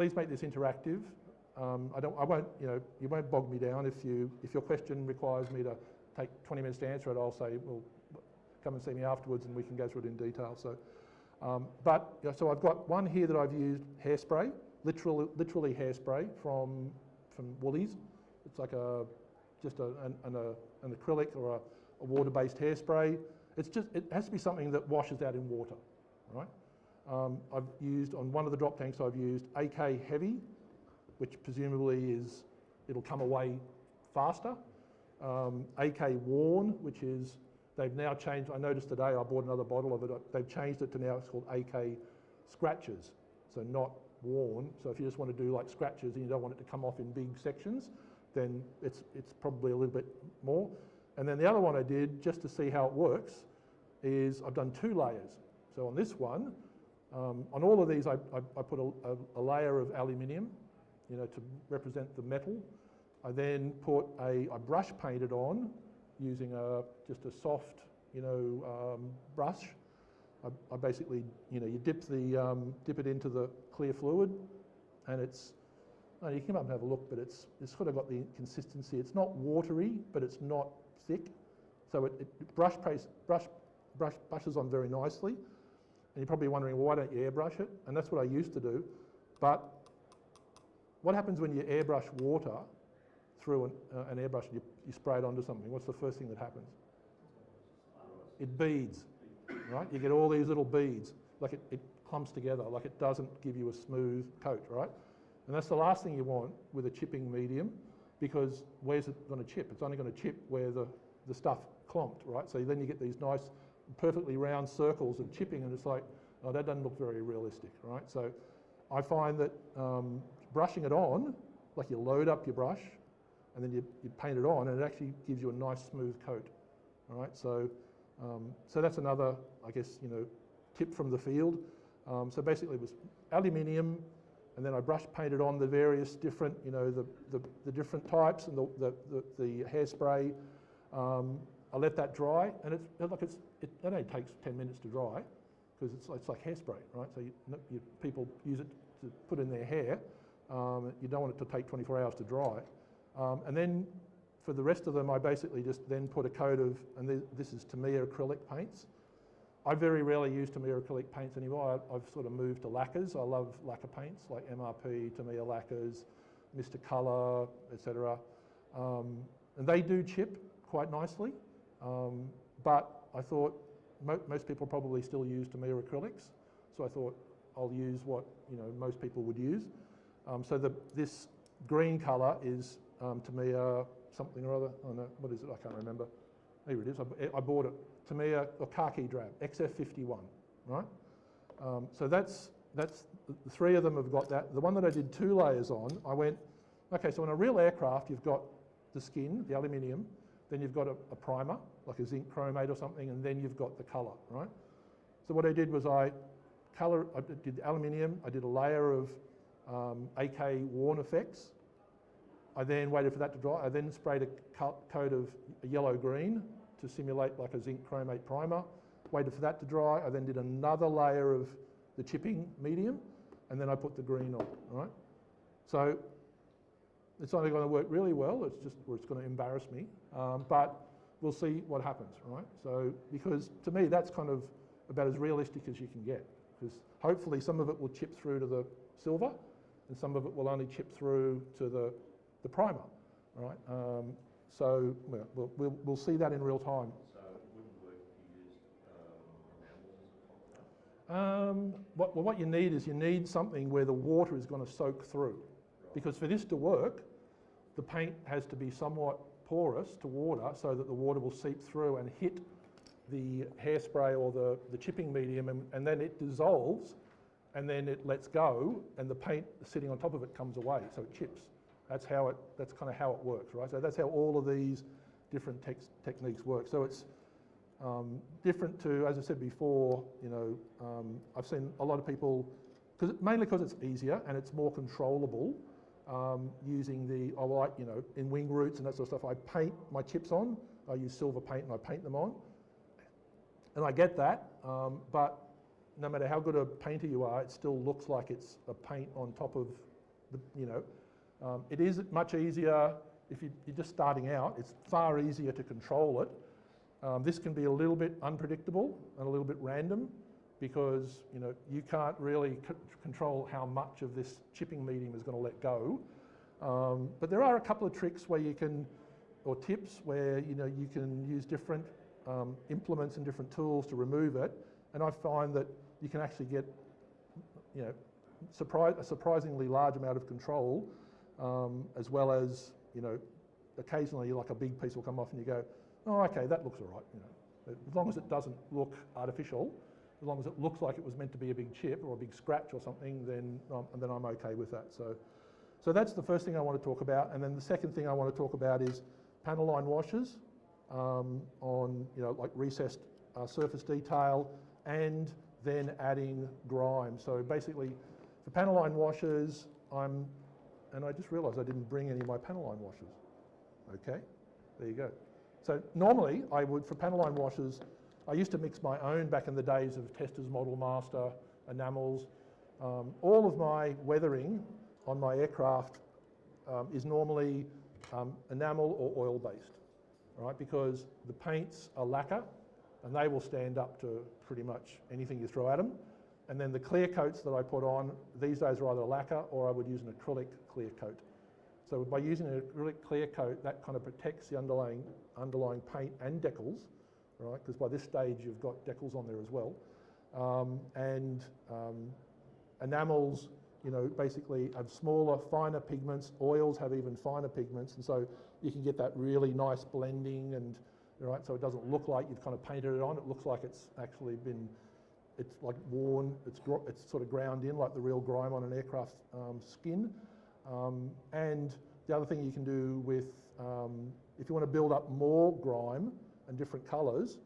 Please make this interactive. You won't bog me down. If your question requires me to take 20 minutes to answer it, I'll say, well, come and see me afterwards and we can go through it in detail. So, so I've got one here that I've used hairspray, literally hairspray from Woolies. It's like just an acrylic or a water-based hairspray. It has to be something that washes out in water, right? I've used, on one of the drop tanks, I've used AK Heavy, which presumably it'll come away faster. AK Worn, which is, they've now changed, I noticed today I bought another bottle of it, they've changed it to now it's called AK Scratches, so not worn. So if you just want to do like scratches and you don't want it to come off in big sections, then it's probably a little bit more. And then the other one I did, just to see how it works, is I've done 2 layers. So on this one, on all of these I put a layer of aluminium, to represent the metal. I then I brush painted on using just a soft, brush. I basically, you dip it into the clear fluid, and you can come up and have a look, but it's sort of got the consistency. It's not watery, but it's not thick. So it brushes on very nicely. And you're probably wondering, well, why don't you airbrush it? And that's what I used to do. But what happens when you airbrush water through an airbrush and you spray it onto something? What's the first thing that happens? It beads, right? You get all these little beads, like it clumps together, like it doesn't give you a smooth coat, right? And that's the last thing you want with a chipping medium, because where's it going to chip? It's only going to chip where the stuff clumped, right? So then you get these nice, perfectly round circles of chipping, and it's like, oh, that doesn't look very realistic, right? So I find that brushing it on, like you load up your brush, and then you paint it on, and it actually gives you a nice smooth coat, all right? So that's another, I guess, tip from the field. So basically it was aluminium, and then I brush painted on the various different, the different types and the hairspray. I let that dry, and it only takes 10 minutes to dry, because it's like hairspray, right? So people use it to put in their hair. You don't want it to take 24 hours to dry. And then for the rest of them, I basically just then put a coat of, and this is Tamiya acrylic paints. I very rarely use Tamiya acrylic paints anymore. I've sort of moved to lacquers. I love lacquer paints like MRP, Tamiya lacquers, Mr. Colour, etc. And they do chip quite nicely, but I thought most people probably still use Tamiya acrylics, so I thought I'll use what most people would use. So this green colour is Tamiya something or other. Oh no, what is it? I can't remember. Here it is. I bought it. Tamiya or khaki drab, XF51, right? So that's the 3 of them have got that. The one that I did 2 layers on, I went, okay, so in a real aircraft, you've got the skin, the aluminium, then you've got a primer, like a zinc chromate or something, and then you've got the colour, right? So what I did was I did the aluminium, I did a layer of AK Worn effects. I then waited for that to dry. I then sprayed a coat of yellow-green to simulate like a zinc chromate primer. Waited for that to dry. I then did another layer of the chipping medium, and then I put the green on, right? So it's only going to work really well. It's going to embarrass me, but we'll see what happens, right? So, because to me, that's kind of about as realistic as you can get, because hopefully some of it will chip through to the silver, and some of it will only chip through to the primer, right? So we'll see that in real time. So it wouldn't work if you used enamels as a primer? What you need is something where the water is going to soak through. Right. Because for this to work, the paint has to be somewhat porous to water so that the water will seep through and hit the hairspray or the chipping medium, and then it dissolves, and then it lets go, and the paint sitting on top of it comes away, so it chips. That's kind of how it works, right? So that's how all of these different techniques work. So it's different to, as I said before, I've seen a lot of people, mainly because it's easier and it's more controllable, using in wing roots and that sort of stuff, I paint my chips on. I use silver paint and I paint them on. And I get that, but no matter how good a painter you are, it still looks like it's a paint on top of It is much easier if you're just starting out. It's far easier to control it. This can be a little bit unpredictable and a little bit random because you can't really control how much of this chipping medium is going to let go. But there are a couple of tricks where you can, or tips where you can use different implements and different tools to remove it. And I find that you can actually get a surprisingly large amount of control, as well as occasionally like a big piece will come off and you go, oh, okay, that looks all right. As long as it doesn't look artificial, as long as it looks like it was meant to be a big chip or a big scratch or something, then I'm okay with that. So that's the first thing I want to talk about. And then the second thing I want to talk about is panel line washes on like recessed surface detail, and then adding grime. So basically, for panel line washes, and I just realised I didn't bring any of my panel line washes. Okay, there you go. So normally I would, for panel line washes, I used to mix my own back in the days of Testers, Model Master, enamels. All of my weathering on my aircraft is normally enamel or oil based, right? Because the paints are lacquer and they will stand up to pretty much anything you throw at them. And then the clear coats that I put on, these days are either lacquer or I would use an acrylic clear coat. So by using an acrylic clear coat, that kind of protects the underlying paint and decals, right? Because by this stage you've got decals on there as well. Enamels, basically have smaller, finer pigments. Oils have even finer pigments, and so you can get that really nice blending, and right, so it doesn't look like you've kind of painted it on. It looks like it's actually been, it's like worn, it's sort of ground in like the real grime on an aircraft skin. And the other thing you can do with, if you want to build up more grime and different colours,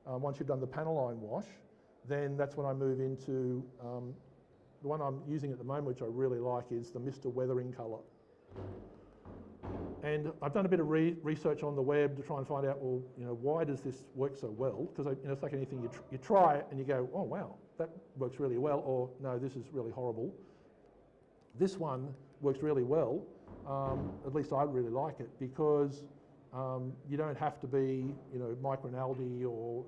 once you've done the panel line wash, then that's when I move into the one I'm using at the moment, which I really like, is the Mr. Weathering colour. And I've done a bit of research on the web to try and find out, well, why does this work so well? Because it's like anything, you try it and you go, oh wow, that works really well, or no, this is really horrible. This one works really well, at least I really like it, because you don't have to be, Micronaldi or,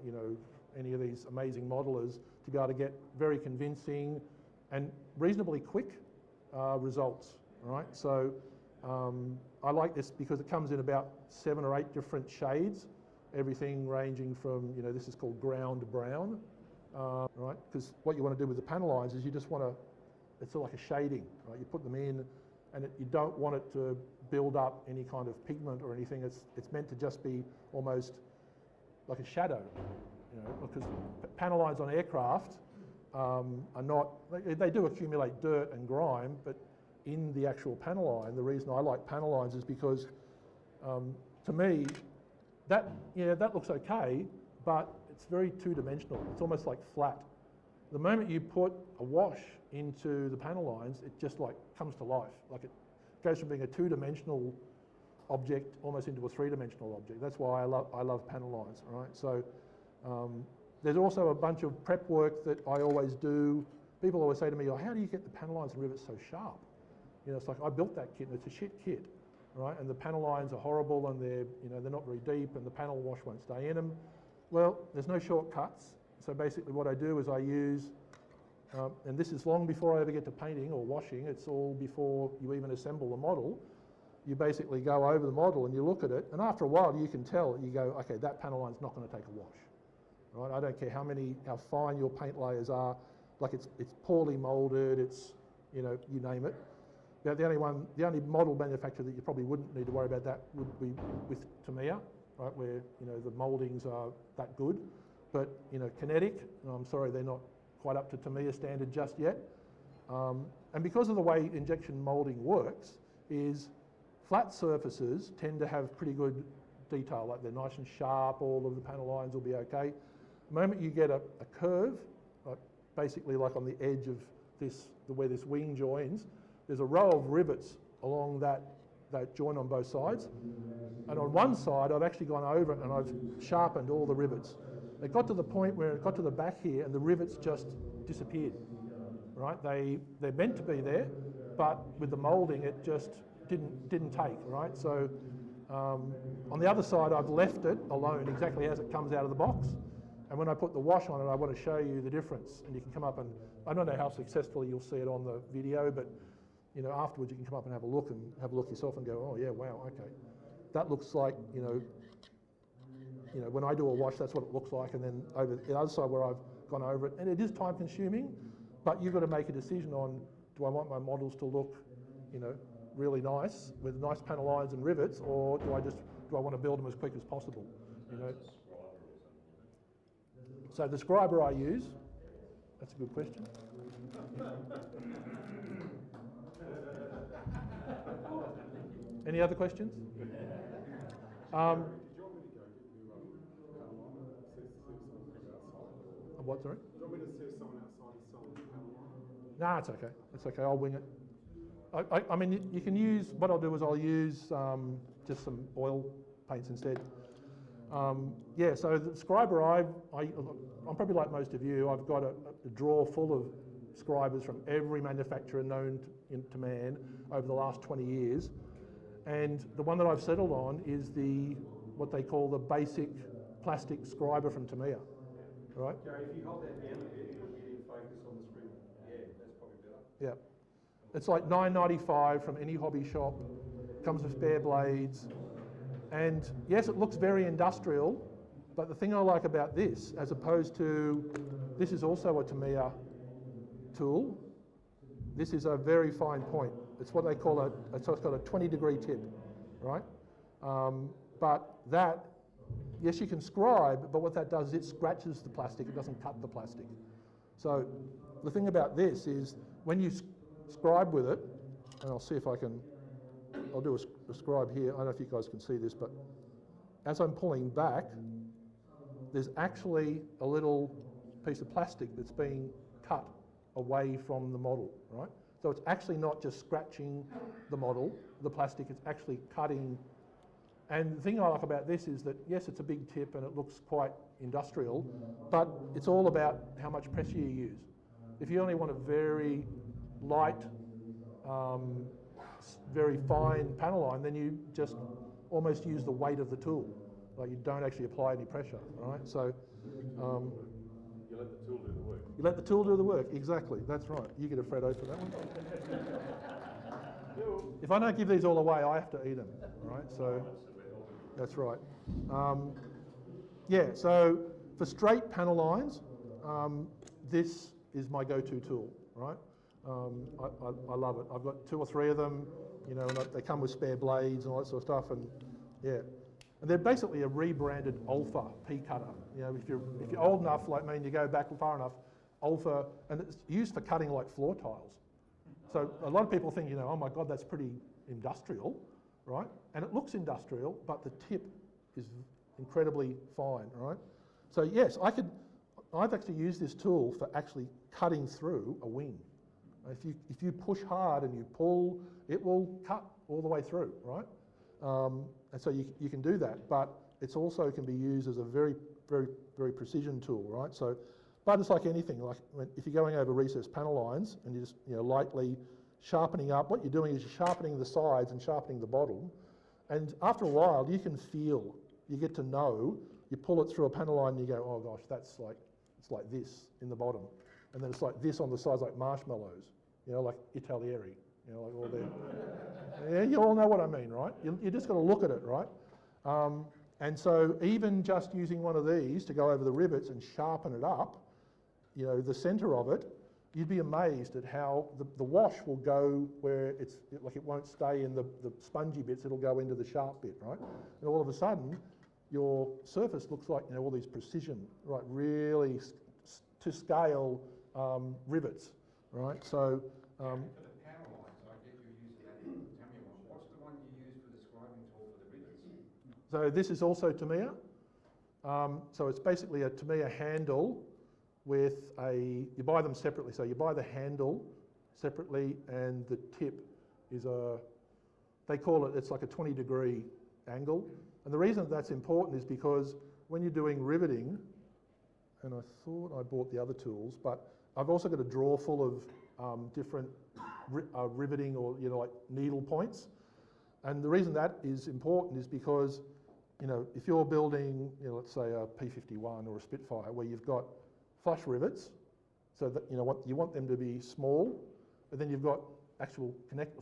any of these amazing modelers to be able to get very convincing and reasonably quick results, right? So I like this because it comes in about 7 or 8 different shades, everything ranging from, this is called ground brown, right? Because what you want to do with the panel lines is you just want to, it's sort of like a shading, right? You put them in and you don't want it to build up any kind of pigment or anything. It's meant to just be almost like a shadow, because panel lines on aircraft are not, they do accumulate dirt and grime, but in the actual panel line, the reason I like panel lines is because to me, that looks okay, but it's very two-dimensional. It's almost like flat. The moment you put a wash into the panel lines, it just like comes to life. Like it goes from being a two-dimensional object almost into a three-dimensional object. That's why I love panel lines, right? So there's also a bunch of prep work that I always do. People always say to me, oh, how do you get the panel lines and rivets so sharp? It's like, I built that kit and it's a shit kit, right? And the panel lines are horrible and they're not very deep and the panel wash won't stay in them. Well, there's no shortcuts. So basically what I do is I use, and this is long before I ever get to painting or washing, it's all before you even assemble the model. You basically go over the model and you look at it, and after a while you can tell, you go, okay, that panel line's not going to take a wash, right? I don't care how fine your paint layers are, like it's poorly moulded, it's, you name it. Now, the only model manufacturer that you probably wouldn't need to worry about that would be with Tamiya, right, where, the mouldings are that good. But, Kinetic, I'm sorry, they're not quite up to Tamiya standard just yet. And because of the way injection moulding works is flat surfaces tend to have pretty good detail, like they're nice and sharp, all of the panel lines will be okay. The moment you get a curve, like basically like on the edge of where this wing joins, there's a row of rivets along that joint on both sides. And on one side, I've actually gone over it and I've sharpened all the rivets. It got to the point where it got to the back here and the rivets just disappeared, right? They're meant to be there, but with the moulding it just didn't take, right? So on the other side I've left it alone exactly as it comes out of the box, and when I put the wash on it I want to show you the difference, and you can come up and, I don't know how successfully you'll see it on the video, but you know, afterwards you can come up and have a look yourself and go, oh yeah, wow, okay. That looks like, you know, when I do a wash, that's what it looks like, and then over the other side where I've gone over it, and it is time consuming, but you've got to make a decision on, do I want my models to look, you know, really nice with nice panel lines and rivets, or do I want to build them as quick as possible, you know? So the scriber I use, that's a good question. Any other questions? What, sorry? Do you want me to see if someone outside is selling the panel line? Nah, it's okay. It's okay. I'll wing it. I mean, you can use, what I'll do is I'll use just some oil paints instead. Yeah, so the scriber, I'm probably like most of you, I've got a drawer full of scribers from every manufacturer known to man over the last 20 years. And the one that I've settled on is what they call the basic plastic scriber from Tamiya, right? Gary, if you hold that down a bit, it'll get in focus on the screen. Yeah, that's probably better. Yeah. It's like $9.95 from any hobby shop, comes with spare blades. And yes, it looks very industrial, but the thing I like about this, as opposed to, this is also a Tamiya tool, this is a very fine point. It's what they call it's got a 20-degree tip, right? But that, yes, you can scribe, but what that does is it scratches the plastic, it doesn't cut the plastic. So the thing about this is when you scribe with it, and I'll see if I can, I'll do a scribe here. I don't know if you guys can see this, but as I'm pulling back, there's actually a little piece of plastic that's being cut away from the model, right? So it's actually not just scratching the model, the plastic, it's actually cutting. And the thing I like about this is that, yes, it's a big tip and it looks quite industrial, but it's all about how much pressure you use. If you only want a very light, very fine panel line, then you just almost use the weight of the tool. Like, you don't actually apply any pressure, right? So You let the tool do the work. you let the tool do the work, exactly, that's right. You get a Freddo for that one. If I don't give these all away, I have to eat them, right? So that's right. Yeah, so for straight panel lines, this is my go-to tool, right? I love it. I've got 2 or 3 of them, you know, and they come with spare blades and all that sort of stuff, and yeah. And they're basically a rebranded Alpha pea cutter. You know, if you're old enough like me and you go back far enough, Alpha, and it's used for cutting like floor tiles. So a lot of people think, you know, oh my God, that's pretty industrial, right? And it looks industrial, but the tip is incredibly fine, right? So yes, I've actually used this tool for actually cutting through a wing. If you push hard and you pull, it will cut all the way through, right? And so you can do that, but it's also can be used as a very, very, very precision tool, right? So, but it's like anything, like if you're going over recessed panel lines and you're just, you know, lightly sharpening up, what you're doing is you're sharpening the sides and sharpening the bottom. And after a while, you can feel, you get to know, you pull it through a panel line and you go, oh gosh, it's like this in the bottom. And then it's like this on the sides, like marshmallows, you know, like Italieri, you know, like all that. Yeah, you all know what I mean, right? You just got to look at it, right? And so even just using one of these to go over the rivets and sharpen it up, you know, the centre of it, you'd be amazed at how the wash will go where like it won't stay in the spongy bits, it'll go into the sharp bit, right? And all of a sudden, your surface looks like, you know, all these precision, right, really to scale rivets, right? So, For the panel lines, I get your use of that in the Tamiya one. What's the one you use for the scribing tool for the rivets? so this is also Tamiya. So it's basically a Tamiya handle with you buy them separately. So you buy the handle separately and the tip is they call it, it's like a 20-degree angle. And the reason that's important is because when you're doing riveting, and I thought I bought the other tools, but I've also got a drawer full of different riveting or, you know, like needle points. And the reason that is important is because, you know, if you're building, you know, let's say a P51 or a Spitfire where you've got flush rivets, so that, you know, you want them to be small, but then you've got actual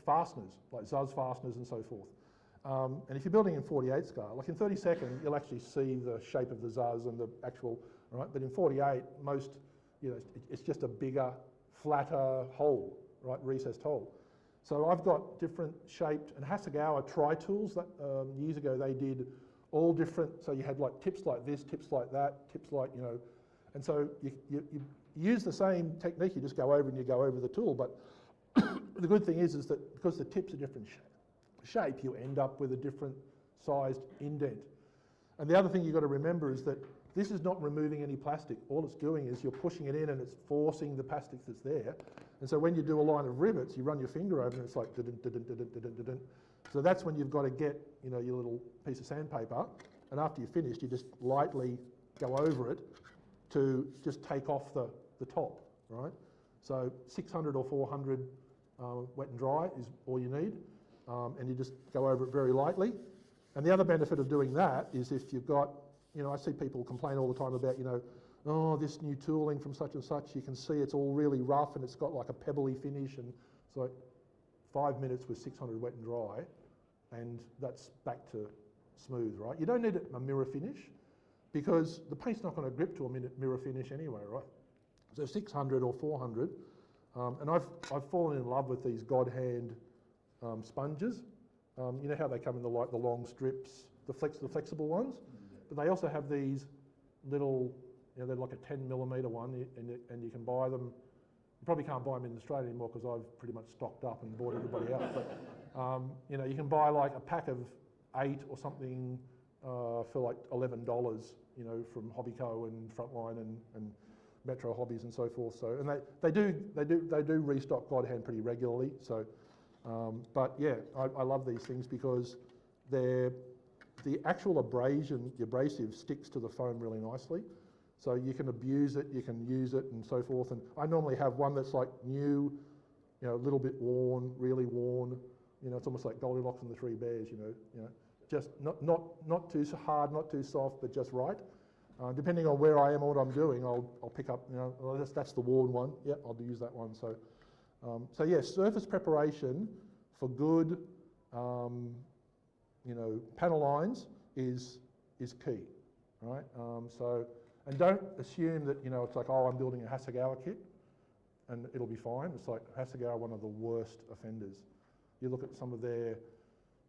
fasteners, like Zuz fasteners and so forth. And if you're building in 48 scale, like in 32nd, you'll actually see the shape of the Zuz and the actual, right? But in 48, most, you know, it's just a bigger, flatter hole, right? Recessed hole. So I've got different shaped, and Hasegawa tri-tools that years ago they did all different, so you had like tips like this, tips like that, tips like, you know, and so you use the same technique, you just go over and you go over the tool, but the good thing is that because the tips are different shape, you end up with a different sized indent. And the other thing you've got to remember is that this is not removing any plastic. All it's doing is you're pushing it in and it's forcing the plastic that's there. And so when you do a line of rivets, you run your finger over and it's like dun dun dun dun dun dun dun. So that's when you've got to get, you know, your little piece of sandpaper, and after you're finished, you just lightly go over it to just take off the top, right? So 600 or 400 wet and dry is all you need, and you just go over it very lightly. And the other benefit of doing that is if you've got, you know, I see people complain all the time about, you know, oh, this new tooling from such and such, you can see it's all really rough and it's got like a pebbly finish, and it's like 5 minutes with 600 wet and dry, and that's back to smooth, right? You don't need a mirror finish because the paint's not going to grip to a mirror finish anyway, right? So 600 or 400, and I've fallen in love with these God Hand sponges. You know how they come in the long strips, the flexible ones, but they also have these little, you know, they're like a 10mm one, and you can buy them. You probably can't buy them in Australia anymore because I've pretty much stocked up and bought everybody else. But you know, you can buy like a pack of 8 or something for like $11, you know, from Hobbyco and Frontline and Metro Hobbies and so forth. So, and they do restock God Hand pretty regularly. So, but yeah, I love these things because the actual abrasive sticks to the foam really nicely. So you can abuse it, you can use it, and so forth. And I normally have one that's like new, you know, a little bit worn, really worn. You know, it's almost like Goldilocks and the Three Bears. You know, just not too hard, not too soft, but just right. Depending on where I am or what I'm doing, I'll pick up. You know, well, that's the worn one. Yeah, I'll use that one. So, so yeah, surface preparation for good, you know, panel lines is key, right? So. And don't assume that, you know, it's like, oh, I'm building a Hasegawa kit and it'll be fine. It's like Hasegawa are one of the worst offenders. You look at some of their,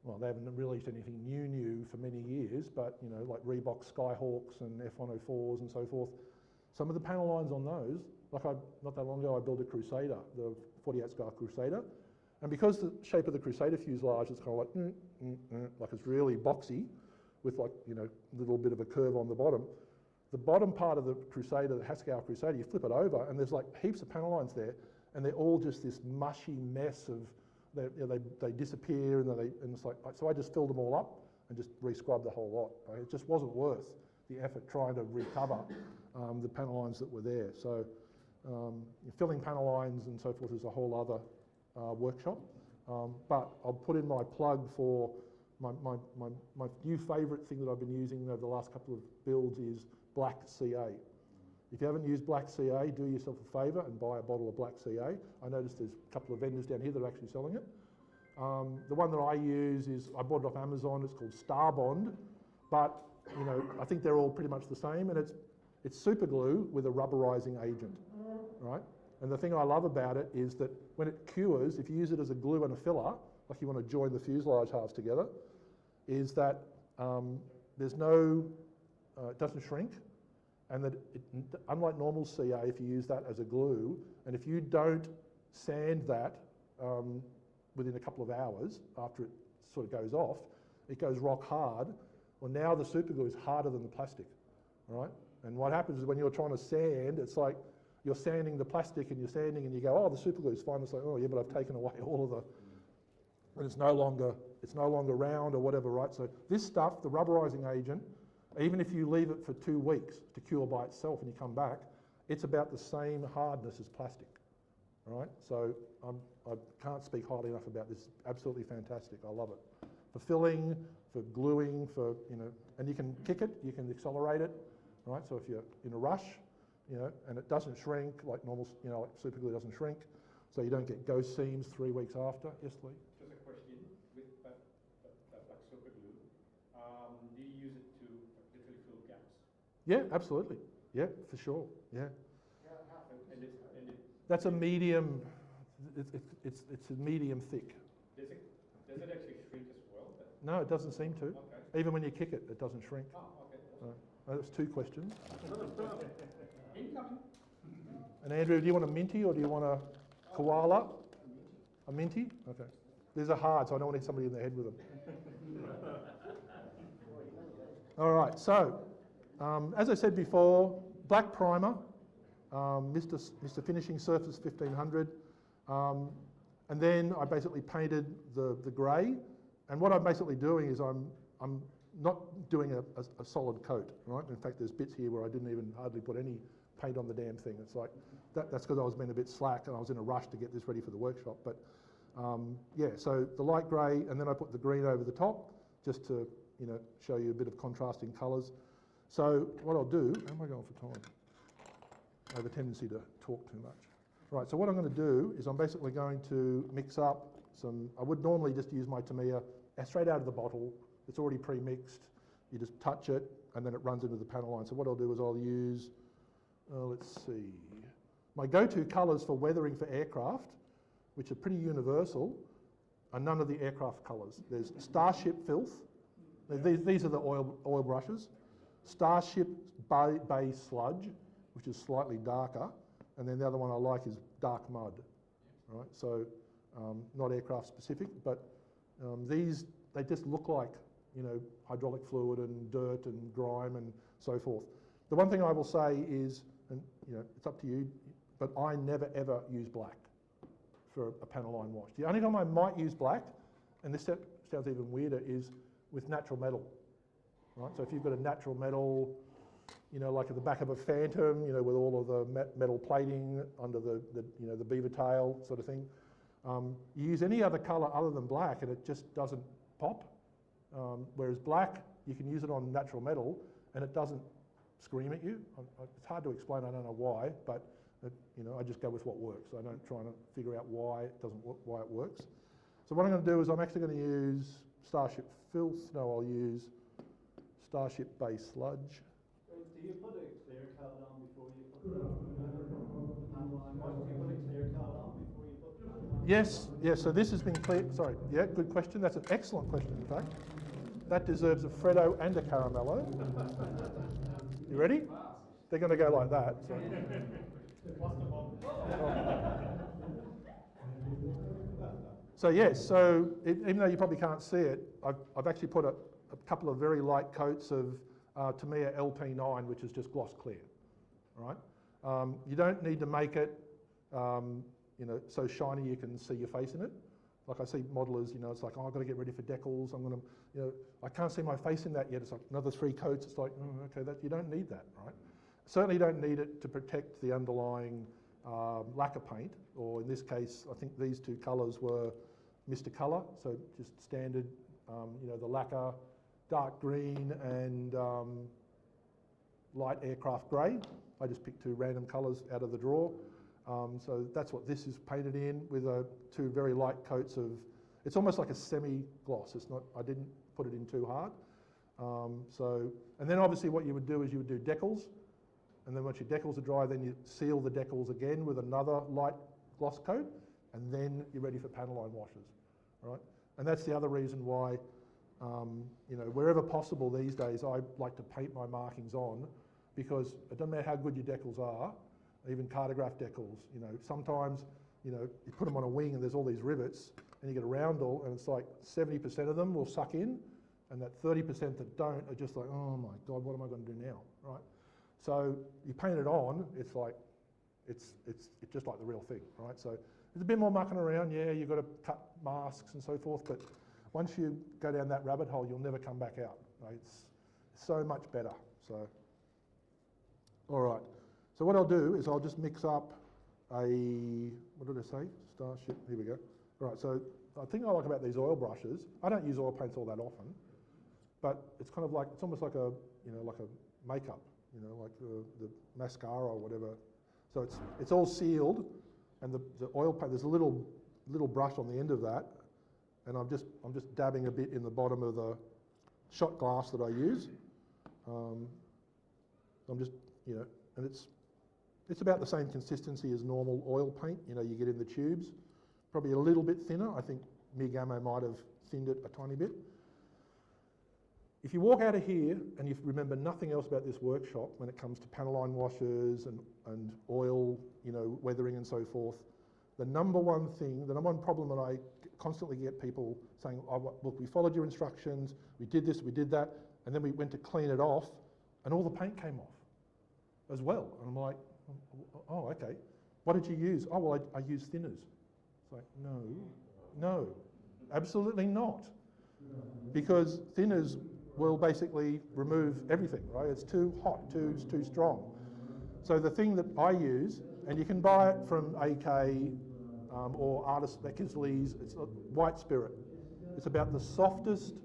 well, they haven't released anything new for many years, but, you know, like Reebok Skyhawks and F104s and so forth. Some of the panel lines on those, like not that long ago, I built a Crusader, the 48 scale Crusader. And because the shape of the Crusader fuselage is kind of like it's really boxy with like, you know, a little bit of a curve on the bottom. The bottom part of the Crusader, the Hasegawa Crusader, you flip it over and there's like heaps of panel lines there, and they're all just this mushy mess of, they disappear, and it's like, so I just filled them all up and just re-scrubbed the whole lot. Right? It just wasn't worth the effort trying to recover the panel lines that were there. So filling panel lines and so forth is a whole other workshop. But I'll put in my plug for my new favourite thing that I've been using over the last couple of builds is Black CA. If you haven't used Black CA, do yourself a favour and buy a bottle of Black CA. I noticed there's a couple of vendors down here that are actually selling it. The one that I use is, I bought it off Amazon, it's called Star Bond, but you know, I think they're all pretty much the same, and it's super glue with a rubberizing agent, right? And the thing I love about it is that when it cures, if you use it as a glue and a filler, like you want to join the fuselage halves together, is that there's no, it doesn't shrink, and that unlike normal CA, if you use that as a glue, and if you don't sand that within a couple of hours after it sort of goes off, it goes rock hard. Well, now the super glue is harder than the plastic, right? And what happens is when you're trying to sand, it's like you're sanding the plastic and you're sanding and you go, oh, the super glue is fine. It's like, oh yeah, but I've taken away all of the, and it's no longer round or whatever, right? So this stuff, the rubberizing agent, even if you leave it for 2 weeks to cure by itself and you come back, it's about the same hardness as plastic, all right? So I can't speak highly enough about this. Absolutely fantastic. I love it. For filling, for gluing, for, you know, and you can kick it, you can accelerate it, right? So if you're in a rush, you know, and it doesn't shrink like normal, you know, like super glue doesn't shrink, so you don't get ghost seams 3 weeks after. Yes, Lee? Just a question, with that like super glue, do you use it to literally fill gaps? Yeah, absolutely. Yeah, for sure. Yeah. And it, That's a medium, it's a medium thick. does it actually shrink as well? No, it doesn't seem to. Okay. Even when you kick it, it doesn't shrink. Oh, okay. That was 2 questions. Incoming. And Andrew, do you want a minty or do you want a koala? A minty? Okay. These are hard, so I don't want to hit somebody in the head with them. All right, so as I said before, black primer, Mr. Finishing Surface 1500, and then I basically painted the grey. And what I'm basically doing is I'm not doing a solid coat, right? In fact, there's bits here where I didn't even hardly put any paint on the damn thing. It's like, that's because I was being a bit slack and I was in a rush to get this ready for the workshop. But yeah, so the light grey, and then I put the green over the top just to, you know, show you a bit of contrasting colours. So what I'll do, how am I going for time? I have a tendency to talk too much. Right, so what I'm going to do is I'm basically going to mix up some, I would normally just use my Tamiya straight out of the bottle. It's already pre-mixed. You just touch it and then it runs into the panel line. So what I'll do is I'll use, let's see, my go-to colours for weathering for aircraft, which are pretty universal, are none of the aircraft colours. There's Starship Filth. These are the oil brushes. Starship Bay Sludge, which is slightly darker. And then the other one I like is Dark Mud. Right? So not aircraft specific, but these, they just look like, you know, hydraulic fluid and dirt and grime and so forth. The one thing I will say is, and you know, it's up to you, but I never ever use black for a panel line wash. The only time I might use black, and this sounds even weirder, is with natural metal. Right? So if you've got a natural metal, you know, like at the back of a Phantom, you know, with all of the metal plating under the you know, the beaver tail sort of thing, you use any other colour other than black and it just doesn't pop. Whereas black, you can use it on natural metal and it doesn't scream at you. It's hard to explain, I don't know why, but you know, I just go with what works. I don't try to figure out why it works. So what I'm going to do is I'm actually going to use Starship Filth. No, I'll use Starship Bay Sludge. Do you put a clear coat on before you put the panel on? Do you put a clear coat on before you put the panel on? Yes, yes, so this has been clear. Sorry, yeah, good question. That's an excellent question, in fact. That deserves a Freddo and a Caramello. You ready? They're going to go like that. So. So yes, so even though you probably can't see it, I've actually put a couple of very light coats of Tamiya LP9, which is just gloss clear, all right? You don't need to make it, you know, so shiny you can see your face in it. Like I see modelers, you know, it's like, oh, I've got to get ready for decals. I'm going to, you know, I can't see my face in that yet. It's like another 3 coats. It's like, okay, that you don't need that, right? Certainly don't need it to protect the underlying lacquer paint, or in this case, I think these 2 colours were Mr. Colour, so just standard, you know, the lacquer, dark green and light aircraft grey. I just picked 2 random colours out of the drawer. So that's what this is painted in, with 2 very light coats of, it's almost like a semi-gloss. It's not, I didn't put it in too hard. So, and then obviously what you would do is you would do decals, and then once your decals are dry, then you seal the decals again with another light gloss coat, and then you're ready for panel line washes, right? And that's the other reason why, you know, wherever possible these days, I like to paint my markings on, because it doesn't matter how good your decals are, even cartograph decals, you know, sometimes, you know, you put them on a wing and there's all these rivets, and you get a roundel, and it's like 70% of them will suck in, and that 30% that don't are just like, oh my God, what am I going to do now, right? So you paint it on, it's like, it's just like the real thing, right? So there's a bit more mucking around, yeah, you've got to cut masks and so forth, but once you go down that rabbit hole, you'll never come back out, right? It's so much better, so. All right, so what I'll do is I'll just mix up what did I say? Starship, here we go. All right, so the thing I like about these oil brushes, I don't use oil paints all that often, but it's kind of like, it's almost like a, like a makeup, like the mascara or whatever. So it's all sealed, and the oil paint, there's a little brush on the end of that, and I'm just dabbing a bit in the bottom of the shot glass that I use. I'm just, and it's about the same consistency as normal oil paint, you get in the tubes. Probably a little bit thinner. I think MIG Ammo might have thinned it a tiny bit. If you walk out of here and you remember nothing else about this workshop when it comes to panel line washers and oil, weathering and so forth, the number one problem that I constantly get people saying, oh, look, we followed your instructions, we did this, we did that, and then we went to clean it off and all the paint came off as well. And I'm like, oh, okay. What did you use? Oh, well, I used thinners. It's like, no, absolutely not. Because thinners will basically remove everything, right? It's too hot, too strong. So the thing that I use, and you can buy it from AK or Artist Beckersley's, it's a white spirit. It's about the softest,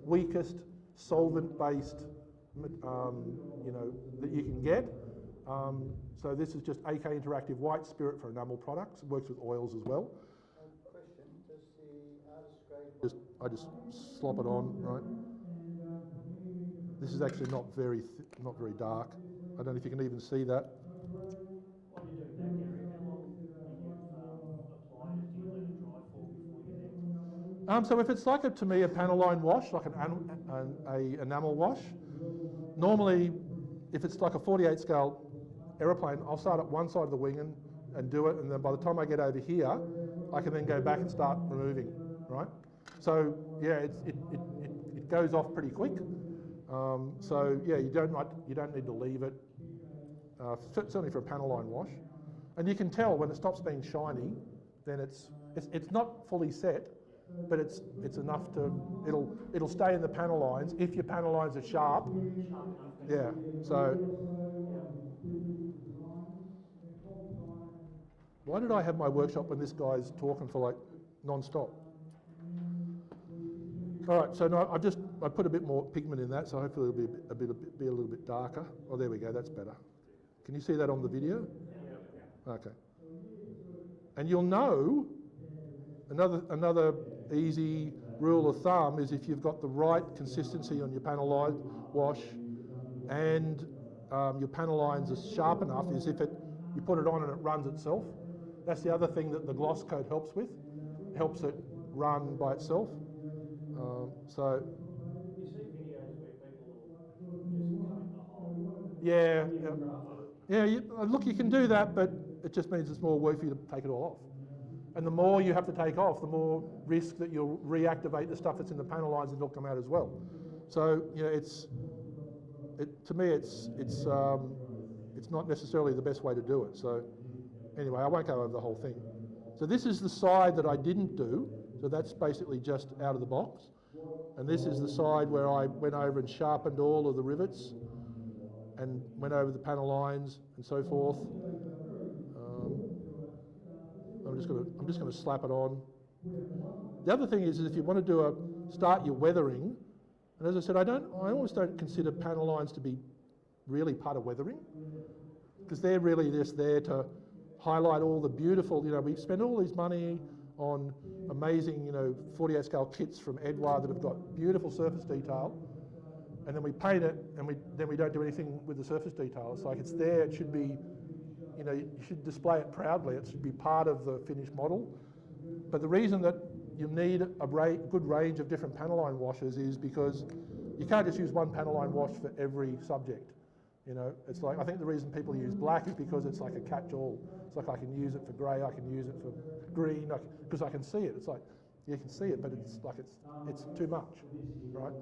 weakest, solvent-based, that you can get. So this is just AK Interactive White Spirit for enamel products. It works with oils as well. Question, does the artist grade... I just slop it on, right? This is actually not very dark. I don't know if you can even see that. While you're doing that, Gary, how long you've applied it, do you let it dry for before you then... So if it's like, to me, a panel line wash, like an enamel wash, normally, if it's like a 48 scale aeroplane, I'll start at one side of the wing and do it, and then by the time I get over here, I can then go back and start removing, right? So yeah, it goes off pretty quick. So yeah, you don't need to leave it, certainly for a panel line wash. And you can tell when it stops being shiny, then it's not fully set, but it's enough to, it'll stay in the panel lines if your panel lines are sharp. Yeah, so. Why did I have my workshop when this guy's talking for like non-stop? All right, so no, I put a bit more pigment in that, so hopefully it'll be a little bit darker. Oh, there we go, that's better. Can you see that on the video? Okay. And you'll know, another easy rule of thumb is if you've got the right consistency on your panel line wash and your panel lines are sharp enough, is if you put it on and it runs itself. That's the other thing that the gloss coat helps with. It helps it run by itself. So. You see videos where people just coat the whole... Yeah. Look, you can do that, but it just means it's more work for you to take it all off. And the more you have to take off, the more risk that you'll reactivate the stuff that's in the panel lines and it'll come out as well. So, to me, it's not necessarily the best way to do it. So anyway, I won't go over the whole thing. So this is the side that I didn't do. So that's basically just out of the box. And this is the side where I went over and sharpened all of the rivets and went over the panel lines and so forth. I'm just going to slap it on. The other thing is if you want to start your weathering, and as I said, I almost don't consider panel lines to be really part of weathering, because they're really just there to highlight all the beautiful, we spend all this money on amazing, 48 scale kits from Edouard that have got beautiful surface detail, and then we paint it and then we don't do anything with the surface detail. It's like it's there, it should be, you should display it proudly, it should be part of the finished model. But the reason that you need a good range of different panel line washes is because you can't just use one panel line wash for every subject. It's like, I think the reason people use black is because it's like a catch-all. It's like I can use it for grey, I can use it for green, because I can see it. It's like, you can see it, but it's like it's too much, right?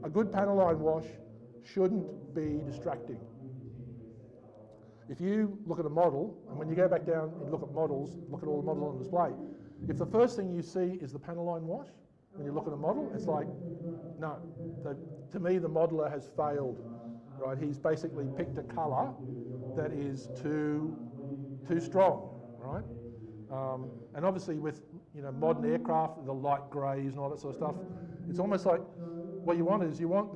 A good panel line wash shouldn't be distracting. If you look at a model, and when you go back down and look at models, look at all the models on display, if the first thing you see is the panel line wash, when you look at a model, it's like, no. To me, the modeler has failed, right? He's basically picked a colour that is too too strong, right? And obviously with modern aircraft, the light greys and all that sort of stuff, it's almost like what you want is you want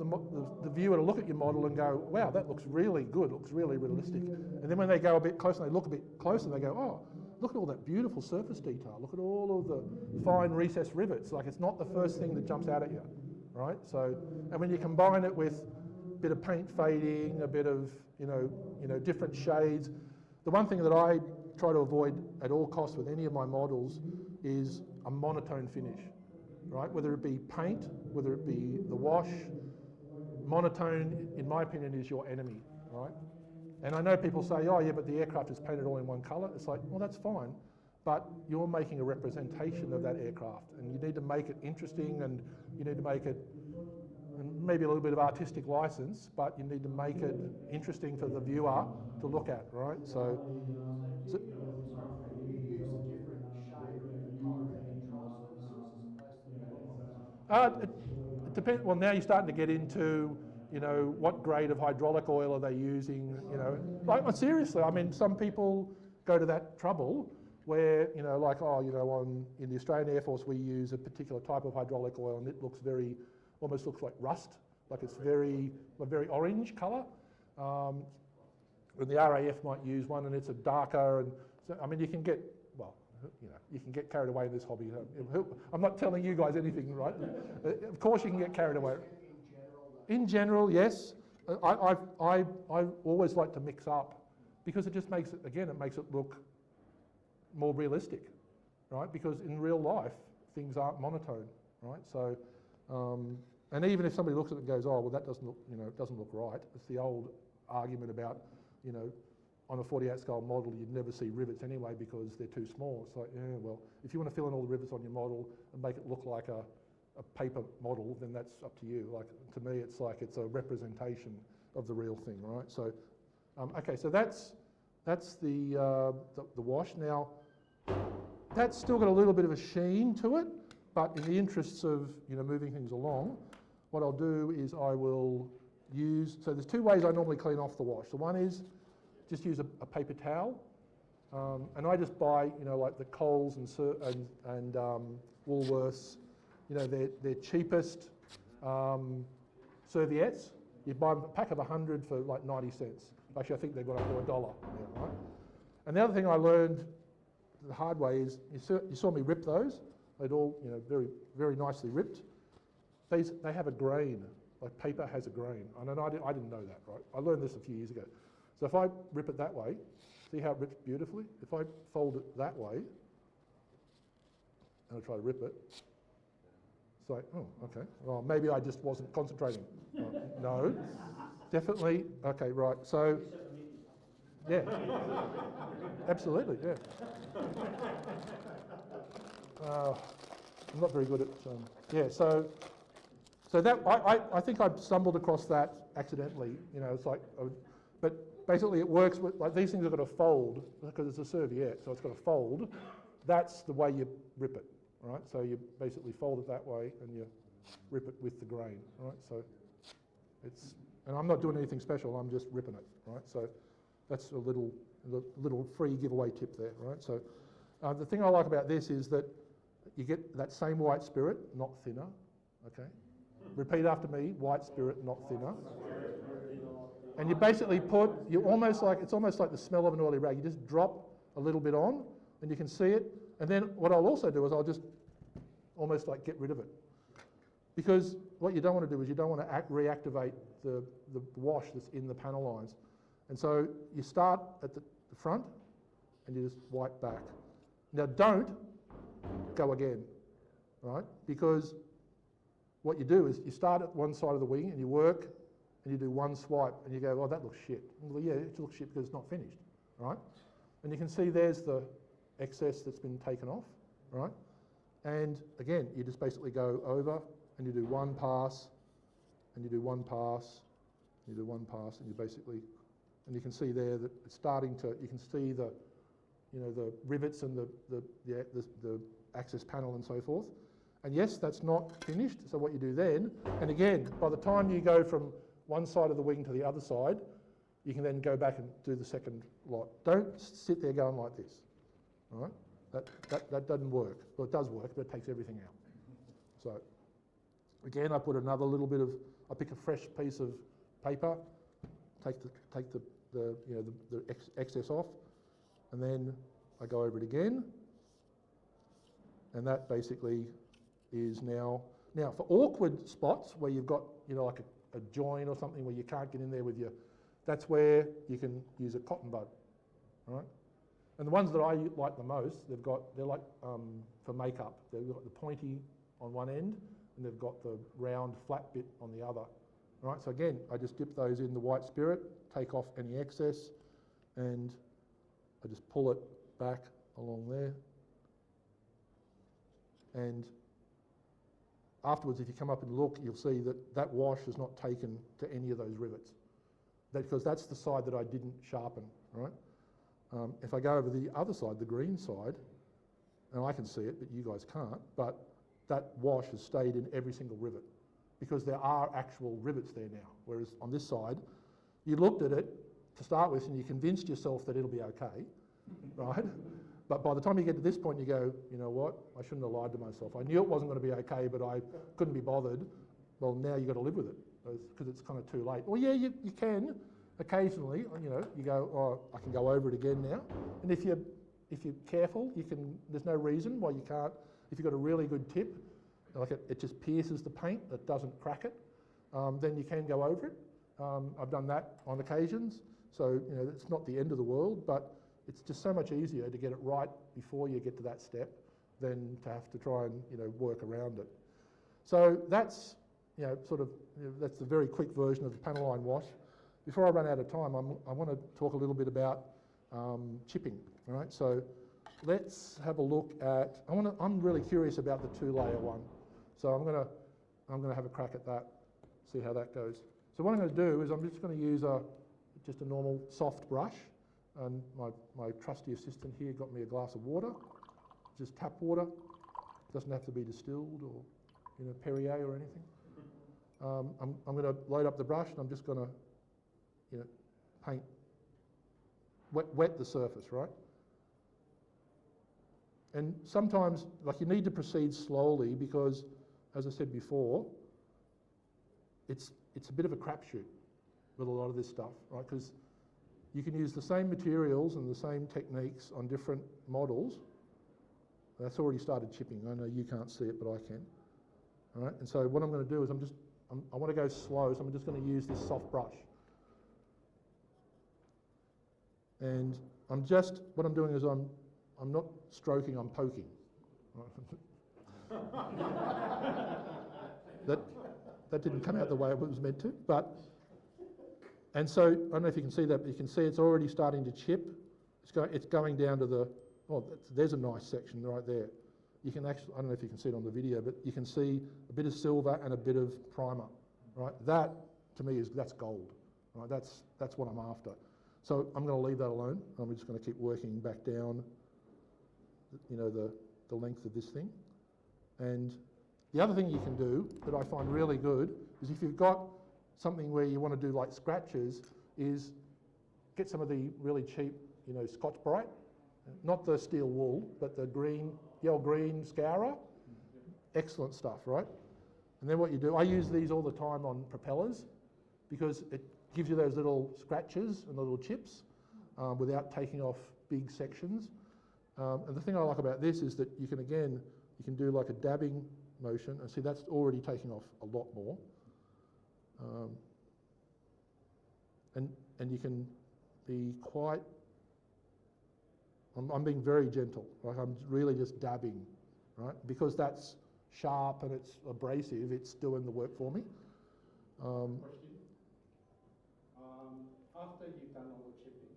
the viewer to look at your model and go, wow, that looks really good, looks really realistic. And then when they go a bit closer, they look a bit closer, they go, oh, look at all that beautiful surface detail. Look at all of the fine recessed rivets. Like, it's not the first thing that jumps out at you, right? So, and when you combine it with a bit of paint fading, a bit of, different shades. The one thing that I try to avoid at all costs with any of my models is a monotone finish, right? Whether it be paint, whether it be the wash, monotone, in my opinion, is your enemy, right? And I know people say, oh yeah, but the aircraft is painted all in one colour. It's like, well, that's fine, but you're making a representation of that aircraft, and you need to make it interesting, and you need to make it, and maybe a little bit of artistic license, but you need to make it interesting for the viewer to look at, right? So it depends. Well, now you're starting to get into, what grade of hydraulic oil are they using? Like, seriously, I mean, some people go to that trouble where, in the Australian Air Force, we use a particular type of hydraulic oil, and it looks almost looks like rust, like it's a very orange colour. And the RAF might use one, and it's a darker, and so, I mean, you can get carried away in this hobby. I'm not telling you guys anything, right? Of course you can get carried away. In general, yes. I always like to mix up, because it just makes it look more realistic, right? Because in real life, things aren't monotone, right? So, and even if somebody looks at it and goes, oh, well, that doesn't look, it doesn't look right. It's the old argument about, on a 48 scale model, you'd never see rivets anyway because they're too small. It's like, yeah, well, if you want to fill in all the rivets on your model and make it look like a paper model, then that's up to you. Like, to me, it's like it's a representation of the real thing, right? So, okay, so that's the wash. Now, that's still got a little bit of a sheen to it, but in the interests of moving things along, what I'll do is I will use. So there's two ways I normally clean off the wash. The one is just use a paper towel, and I just buy like the Coles and Woolworths. Their cheapest serviettes. You buy a pack of 100 for like 90 cents. Actually, I think they've got up to $1 now, right? And the other thing I learned the hard way is, you saw me rip those. They'd all, very, very nicely ripped. They have a grain. Like, paper has a grain. And I didn't know that, right? I learned this a few years ago. So if I rip it that way, see how it rips beautifully? If I fold it that way, and I try to rip it, it's like, oh, okay. Well, maybe I just wasn't concentrating. No, definitely. Okay, right. So, yeah, absolutely, yeah. I'm not very good at, yeah. So that I think I stumbled across that accidentally. It's like, but basically it works with, like, these things are going to fold because it's a serviette, so it's going to fold. That's the way you rip it. Right, so you basically fold it that way and you rip it with the grain, right? So and I'm not doing anything special, I'm just ripping it, right? So that's a little free giveaway tip there, right? So the thing I like about this is that you get that same white spirit, not thinner, okay? Repeat after me, white spirit, not thinner. And you basically it's almost like the smell of an oily rag. You just drop a little bit on and you can see it. And then what I'll also do is I'll just almost like get rid of it. Because what you don't want to do is you don't want to reactivate the wash that's in the panel lines. And so you start at the front and you just wipe back. Now don't go again, right? Because what you do is you start at one side of the wing and you work and you do one swipe and you go, oh, that looks shit. Well, yeah, it looks shit because it's not finished, right? And you can see there's the excess that's been taken off, right? And again, you just basically go over and you do one pass, and you do one pass, and you do one pass, and you basically, and you can see there that it's starting to, you can see the, the rivets and the access panel and so forth. And yes, that's not finished, so what you do then, and again, by the time you go from one side of the wing to the other side, you can then go back and do the second lot. Don't sit there going like this, all right? That doesn't work. Well, it does work, but it takes everything out. So again, I put another little bit of, I pick a fresh piece of paper, take the excess off, and then I go over it again, and that basically is now for awkward spots where you've got, like a join or something where you can't get in there with your, that's where you can use a cotton bud, all right? And the ones that I like the most, they're like for makeup. They've got the pointy on one end, and they've got the round flat bit on the other. All right, so again, I just dip those in the white spirit, take off any excess, and I just pull it back along there. And afterwards, if you come up and look, you'll see that that wash is not taken to any of those rivets, because that's the side that I didn't sharpen, right? If I go over the other side, the green side, and I can see it, but you guys can't, but that wash has stayed in every single rivet because there are actual rivets there now. Whereas on this side, you looked at it to start with and you convinced yourself that it'll be okay, right? But by the time you get to this point, you go, you know what? I shouldn't have lied to myself. I knew it wasn't going to be okay, but I couldn't be bothered. Well, now you've got to live with it because it's kind of too late. Well, yeah, you can occasionally, you go, oh, I can go over it again now. And if you're careful, there's no reason why you can't. If you've got a really good tip, like it just pierces the paint, it doesn't crack it, then you can go over it. I've done that on occasions. So, it's not the end of the world, but it's just so much easier to get it right before you get to that step than to have to try and, work around it. So that's, that's the very quick version of the panel line wash. Before I run out of time, I want to talk a little bit about chipping, all right? So let's have a look at, I'm really curious about the 2-layer one. So I'm gonna have a crack at that, see how that goes. So what I'm gonna do is I'm just gonna use just a normal soft brush, and my trusty assistant here got me a glass of water, just tap water. Doesn't have to be distilled or Perrier or anything. I'm gonna load up the brush and I'm just gonna paint, wet the surface, right? And sometimes, you need to proceed slowly because, as I said before, it's a bit of a crapshoot with a lot of this stuff, right? Because you can use the same materials and the same techniques on different models. That's already started chipping. I know you can't see it, but I can. All right, and so what I'm going to do is I want to go slow, so I'm just going to use this soft brush. And what I'm doing is I'm not stroking, I'm poking. That didn't come out the way it was meant to, and so, I don't know if you can see that, but you can see it's already starting to chip. It's going down to there's a nice section right there. You can actually, I don't know if you can see it on the video, but you can see a bit of silver and a bit of primer, right? That, to me, that's gold, right? That's what I'm after. So I'm going to leave that alone. I'm just going to keep working back down, the length of this thing. And the other thing you can do that I find really good is if you've got something where you want to do like scratches, is get some of the really cheap, Scotch-Brite, not the steel wool, but the old green scourer. Excellent stuff, right? And then what you do, I use these all the time on propellers because it gives you those little scratches and little chips without taking off big sections. And the thing I like about this is that you can do like a dabbing motion, and see that's already taking off a lot more. And you can be quite, I'm being very gentle, like I'm really just dabbing, right? Because that's sharp and it's abrasive, it's doing the work for me. Question. After you've done all the chipping,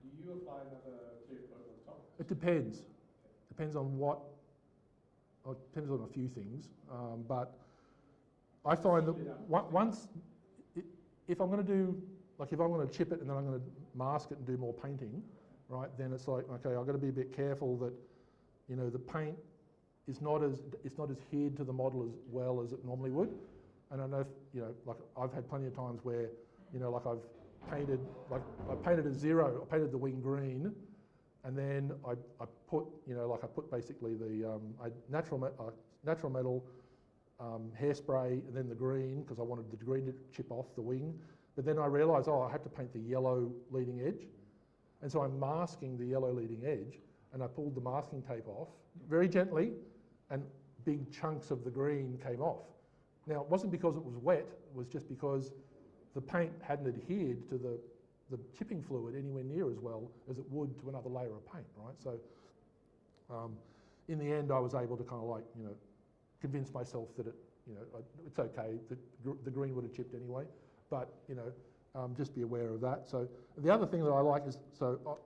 do you apply another clear coat on top? It depends. Depends on what, it depends on a few things, but I find that once, if I'm going to do, if I'm going to chip it and then I'm going to mask it and do more painting, right, then it's like, okay, I've got to be a bit careful that, the paint is not as adhered to the model as well as it normally would. And I know if, I've had plenty of times where, painted, like I painted a 0, I painted the wing green, and then I put, I put basically the natural metal hairspray and then the green, because I wanted the green to chip off the wing. But then I realised, I had to paint the yellow leading edge. And so I'm masking the yellow leading edge, and I pulled the masking tape off very gently, and big chunks of the green came off. Now, it wasn't because it was wet, it was just because the paint hadn't adhered to the chipping fluid anywhere near as well as it would to another layer of paint, right? So in the end, I was able to kind of convince myself that it's okay, that the green would have chipped anyway, but just be aware of that. So the other thing that I like is, so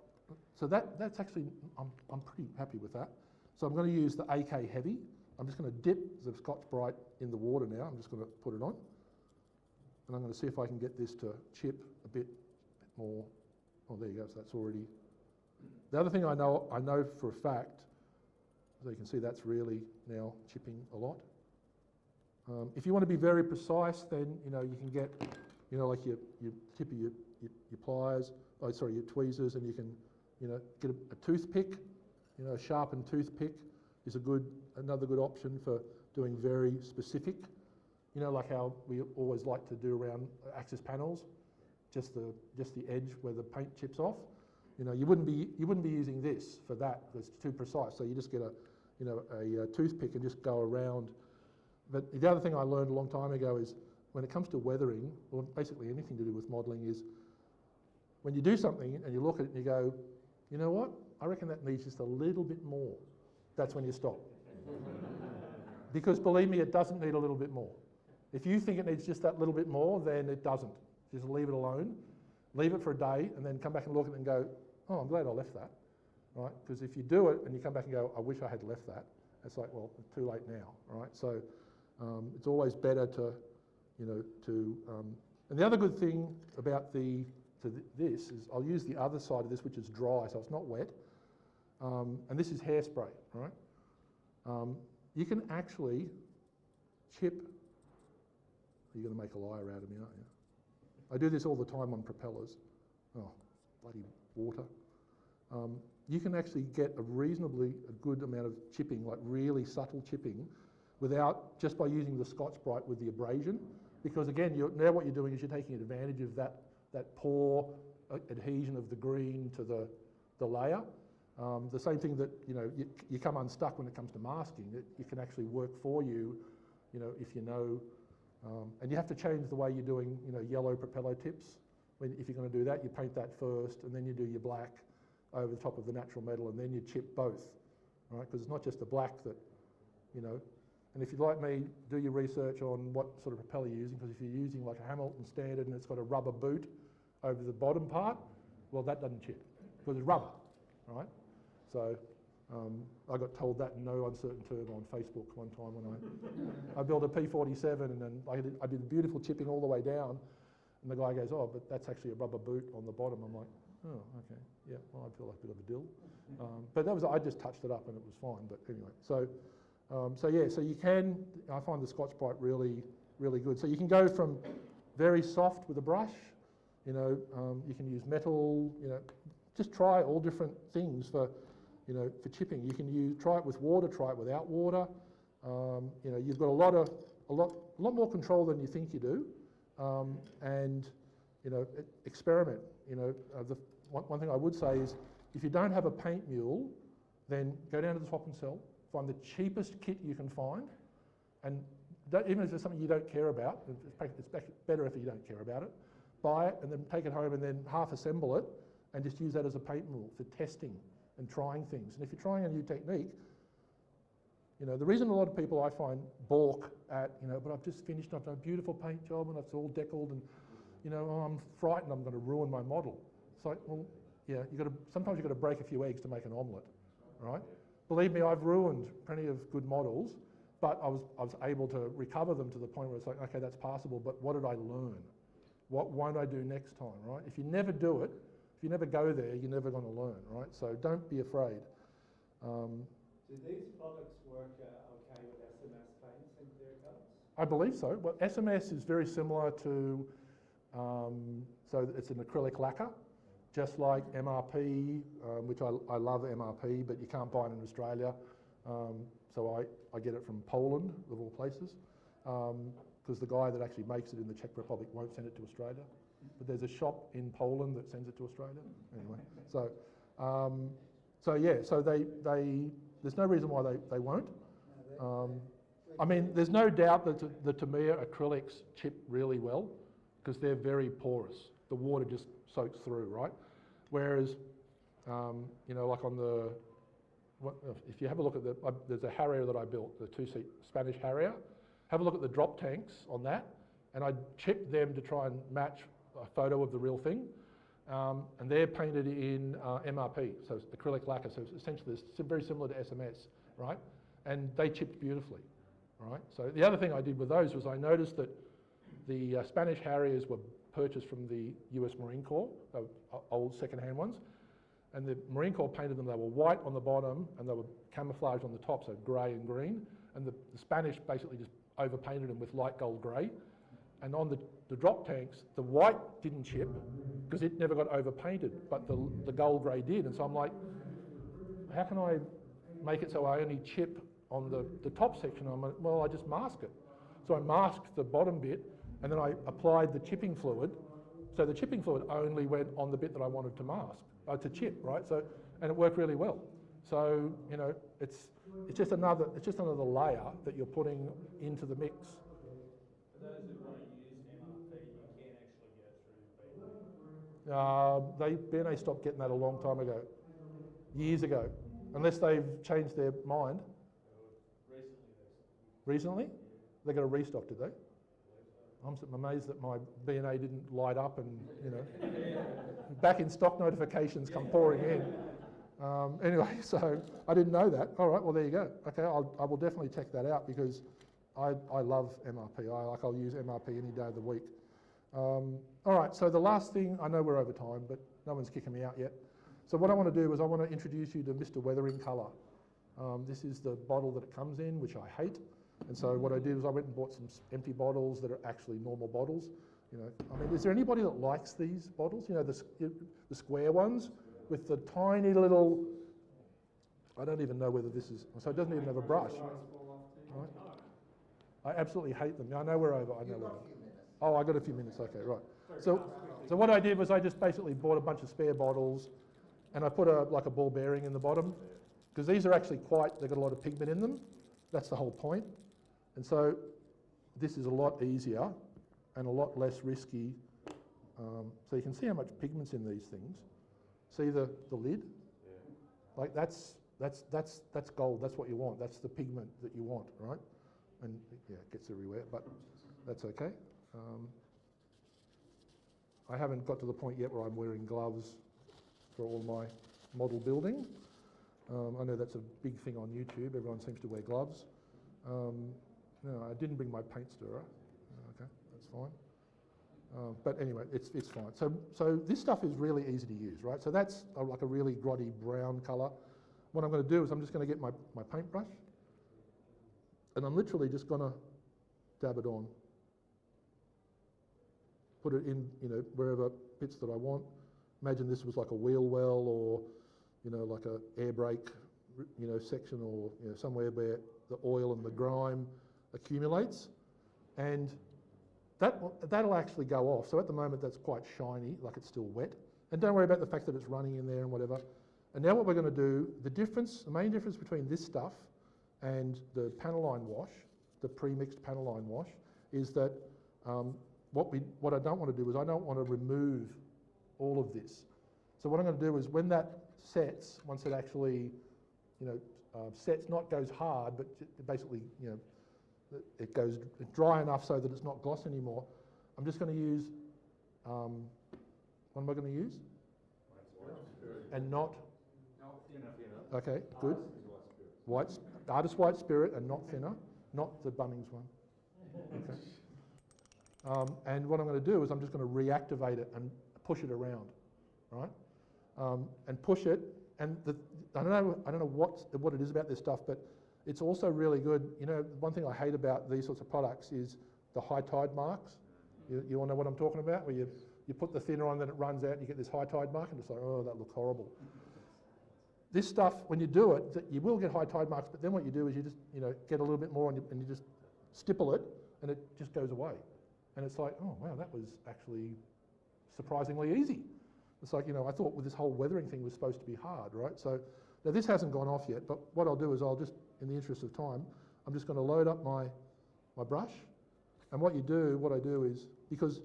that's actually, I'm pretty happy with that. So I'm going to use the AK Heavy. I'm just going to dip the Scotch-Brite in the water now. I'm just going to put it on. And I'm going to see if I can get this to chip a bit more. Oh, there you go, so that's already. The other thing I know for a fact, so you can see that's really now chipping a lot. If you want to be very precise, then you can get like your tip of your pliers, your tweezers, and you can get a toothpick. A sharpened toothpick is another good option for doing very specific. Like how we always like to do around access panels, just the edge where the paint chips off. You wouldn't be using this for that. It's too precise. So you just get a toothpick and just go around. But the other thing I learned a long time ago is when it comes to weathering, or basically anything to do with modelling, is when you do something and you look at it and you go, you know what? I reckon that needs just a little bit more. That's when you stop. Because believe me, it doesn't need a little bit more. If you think it needs just that little bit more, then it doesn't. Just leave it alone. Leave it for a day and then come back and look at it and go, oh, I'm glad I left that. Right? Because if you do it and you come back and go, I wish I had left that, it's like, well, it's too late now. Right? So it's always better to, and the other good thing about this is I'll use the other side of this, which is dry, so it's not wet. And this is hairspray, right? You can actually chip. You're going to make a liar out of me, aren't you? I do this all the time on propellers. Oh, bloody water. You can actually get a good amount of chipping, like really subtle chipping, just by using the Scotch-Brite with the abrasion. Because again, now what you're doing is you're taking advantage of that pore adhesion of the green to the layer. The same thing that you come unstuck when it comes to masking. It can actually work for you, if you know. And you have to change the way you're doing, yellow propeller tips. If you're going to do that, you paint that first, and then you do your black over the top of the natural metal, and then you chip both, right? Because it's not just the black that, And if you'd like me, do your research on what sort of propeller you're using, because if you're using like a Hamilton standard and it's got a rubber boot over the bottom part, well, that doesn't chip because it's rubber, right? So I got told that in no uncertain term on Facebook one time when I built a P47, and then I did beautiful chipping all the way down, and the guy goes, oh, but that's actually a rubber boot on the bottom. I'm like, oh, okay, yeah, well, I feel like a bit of a dill. But I just touched it up and it was fine, but anyway. So you can, I find the Scotch-Brite really, really good. So you can go from very soft with a brush, you can use metal, just try all different things for chipping. You can try it with water, try it without water. You've got a lot more control than you think you do, and experiment. One thing I would say is, if you don't have a paint mule, then go down to the swap and sell, find the cheapest kit you can find, and even if it's something you don't care about, it's better if you don't care about it. Buy it and then take it home and then half assemble it, and just use that as a paint mule for testing and trying things. And if you're trying a new technique, the reason a lot of people I find balk at, but I've just finished, I've done a beautiful paint job and it's all deckled, and I'm frightened I'm going to ruin my model. It's like, well, yeah, sometimes you've got to break a few eggs to make an omelette, right? Believe me, I've ruined plenty of good models, but I was able to recover them to the point where it's like, okay, that's passable, but what did I learn? What won't I do next time, right? If you never do it, if you never go there, you're never going to learn, right? So don't be afraid. Do these products work okay with SMS paints in clear coats? I believe so. Well, SMS is very similar to So it's an acrylic lacquer, just like MRP, which I love MRP, but you can't buy it in Australia. So I get it from Poland, of all places, because the guy that actually makes it in the Czech Republic won't send it to Australia. But there's a shop in Poland that sends it to Australia. Anyway, so yeah, so there's no reason why they won't. I mean, there's no doubt that the Tamiya acrylics chip really well because they're very porous. The water just soaks through, right? Whereas, you know, like on the, if you have a look at there's a Harrier that I built, the 2-seat Spanish Harrier. Have a look at the drop tanks on that, and I chipped them to try and match a photo of the real thing. And they're painted in MRP, so it's acrylic lacquer, so it's essentially it's very similar to SMS, right? And they chipped beautifully, right? So the other thing I did with those was I noticed that the Spanish Harriers were purchased from the US Marine Corps, old second-hand ones, and the Marine Corps painted them, they were white on the bottom and they were camouflaged on the top, so grey and green, and the Spanish basically just overpainted them with light gold grey. And on the drop tanks, the white didn't chip because it never got overpainted, but the gold grey did. And so I'm like, how can I make it so I only chip on the top section? I'm like, well, I just mask it. So I masked the bottom bit, and then I applied the chipping fluid. So the chipping fluid only went on the bit that I wanted to mask, to chip, right? So, and it worked really well. So, you know, it's just another layer that you're putting into the mix. For those that want to use MRP, you can actually go through BNA stopped getting that a long time ago, years ago, unless they've changed their mind. Recently? They got a restock, did they? I'm amazed that my BNA didn't light up and, you know, back in stock notifications come pouring in. Anyway, so I didn't know that. All right, well, there you go. Okay, I will definitely check that out because I love MRP. I'll use MRP any day of the week. All right, so the last thing, I know we're over time, but no one's kicking me out yet. So what I want to do is I want to introduce you to Mr. Weathering Colour. This is the bottle that it comes in, which I hate. And so what I did was I went and bought some empty bottles that are actually normal bottles. You know, I mean, is there anybody that likes these bottles? You know, the square ones with the tiny little, I don't even know whether this is, so it doesn't even have a brush. Right? I absolutely hate them. I know we're over. I know we're over. Oh, I got a few minutes. Okay, right. So what I did was I just basically bought a bunch of spare bottles, and I put like a ball bearing in the bottom because these are actually they've got a lot of pigment in them. That's the whole point. And so this is a lot easier and a lot less risky. So you can see how much pigment's in these things. See the lid? Yeah. Like that's gold. That's what you want. That's the pigment that you want, right? And yeah, it gets everywhere, but that's okay. I haven't got to the point yet where I'm wearing gloves for all my model building. I know that's a big thing on YouTube. Everyone seems to wear gloves. No, I didn't bring my paint stirrer. Okay, that's fine. But anyway, it's fine. So this stuff is really easy to use, right? So that's like a really grotty brown colour. What I'm going to do is I'm just going to get my paintbrush, and I'm literally just going to dab it on. Put it in, you know, wherever bits that I want. Imagine this was like a wheel well or, you know, like a air brake, you know, section or, you know, somewhere where the oil and the grime accumulates. And that'll actually go off. So at the moment that's quite shiny, like it's still wet. And don't worry about the fact that it's running in there and whatever. And now what we're going to do, the main difference between this stuff and the Panaline wash, the pre-mixed Panaline wash, is that what I don't want to do is I don't want to remove all of this. So what I'm going to do is when that sets, once it actually, you know, sets, not goes hard, but basically, you know, it goes dry enough so that it's not gloss anymore. I'm just going to use, what am I going to use? And not? Okay, good. Artist White Spirit and not thinner, not the Bunnings one. Okay. And what I'm going to do is I'm just going to reactivate it and push it around, right? And push it, and I don't know what it is about this stuff, but it's also really good. You know, one thing I hate about these sorts of products is the high tide marks. You all know what I'm talking about? Where you put the thinner on, then it runs out, and you get this high tide mark, and it's like, oh, that looks horrible. This stuff, when you do it, you will get high tide marks, but then what you do is you just, get a little bit more and you just stipple it, and it just goes away. And it's like, oh, wow, that was actually surprisingly easy. It's like, I thought with this whole weathering thing was supposed to be hard, right? So now this hasn't gone off yet, but what I'll do is I'll just, in the interest of time, I'm just going to load up my brush. And what I do is, because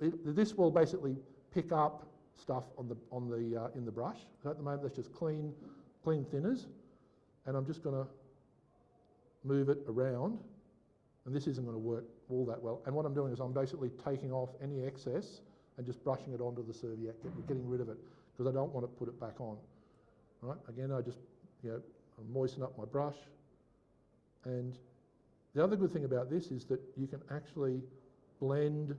this will basically pick up stuff in the brush. So at the moment, that's just clean thinners, and I'm just going to move it around, and this isn't going to work all that well. And what I'm doing is I'm basically taking off any excess and just brushing it onto the serviette, getting rid of it, because I don't want to put it back on. Right? Again, I just I moisten up my brush, and the other good thing about this is that you can actually blend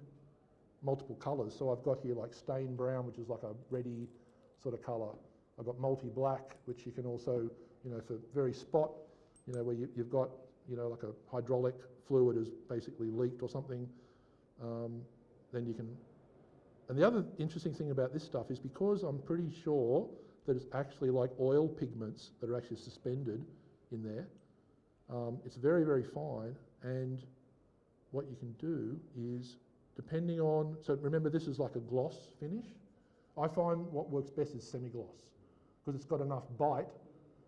multiple colours. So I've got here like stain brown, which is like a reddy sort of colour. I've got multi-black, which you can also, for very spot, where you've got, like a hydraulic fluid is basically leaked or something, then you can. And the other interesting thing about this stuff is because I'm pretty sure that it's actually like oil pigments that are actually suspended in there. It's very, very fine, and what you can do is, depending on, so remember this is like a gloss finish. I find what works best is semi-gloss, because it's got enough bite,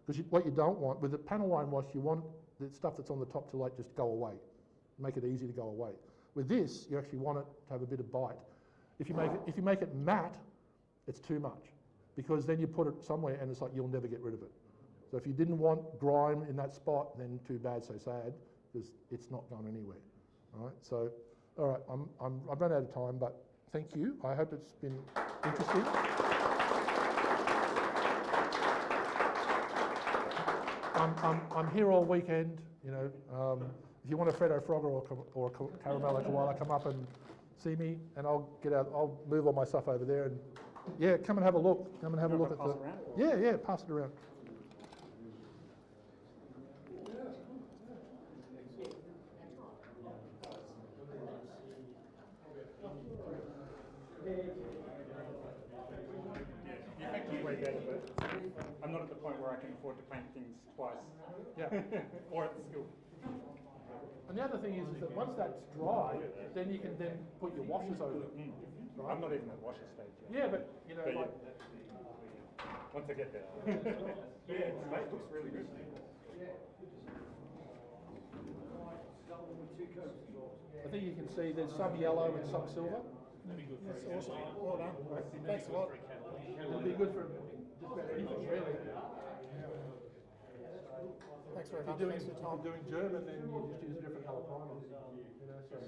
because what you don't want, with a panel line wash, you want the stuff that's on the top to like just go away, make it easy to go away. With this, you actually want it to have a bit of bite. If you make it matte, it's too much, because then you put it somewhere and it's like you'll never get rid of it. So if you didn't want grime in that spot, then too bad, so sad, because it's not going anywhere. All right, so, all right, I've run out of time, but thank you. I hope it's been interesting. I'm here all weekend, if you want a Freddo Frogger or a Caramel Koala, come up and see me, and I'll move all my stuff over there, and yeah, come and have a look. Come and have a look at the. Yeah, pass it around. The effect is way better, but I'm not at the point where I can afford to paint things twice. Yeah. Or at the school. And the other thing is that once that's dry, then you can then put your washes over it. Right? I'm not even at washer stage yet. Yeah, but once I get there. Yeah, it looks really good. I think you can see there's some yellow and some silver. That's awesome. Well done. Thanks a lot. It'll be good for just about anything, really. Thanks very If much. you're Thanks for your time. doing German, then you just use a different colour primer. So.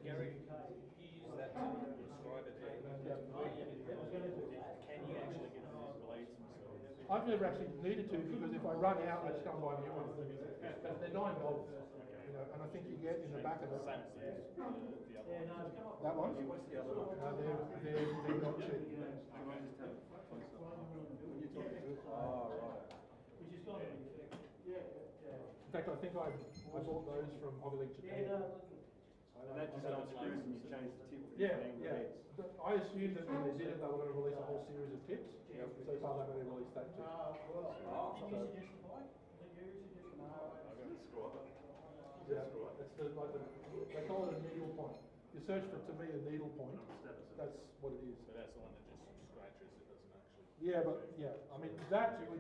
Gary, you use that to describe it. Can you actually get these blades themselves? I've never actually needed to, because if I run out, I just come buy new ones. But they're $9, and I think you get in the back of it. Same as the other one. That one? What's the other one? They're not cheap. Oh, right. In fact, I think I bought those from Hobby Link Japan. And that just unscrews and you change the tip. Yeah. I assumed that when they did it, they were going to release a whole series of tips. So far, they've only released that tip. Yeah, it's they call it a needle point. You search for, to me, a needle point. That's what it is. So that's the one that just scratches, it doesn't actually. Yeah, but I mean that you would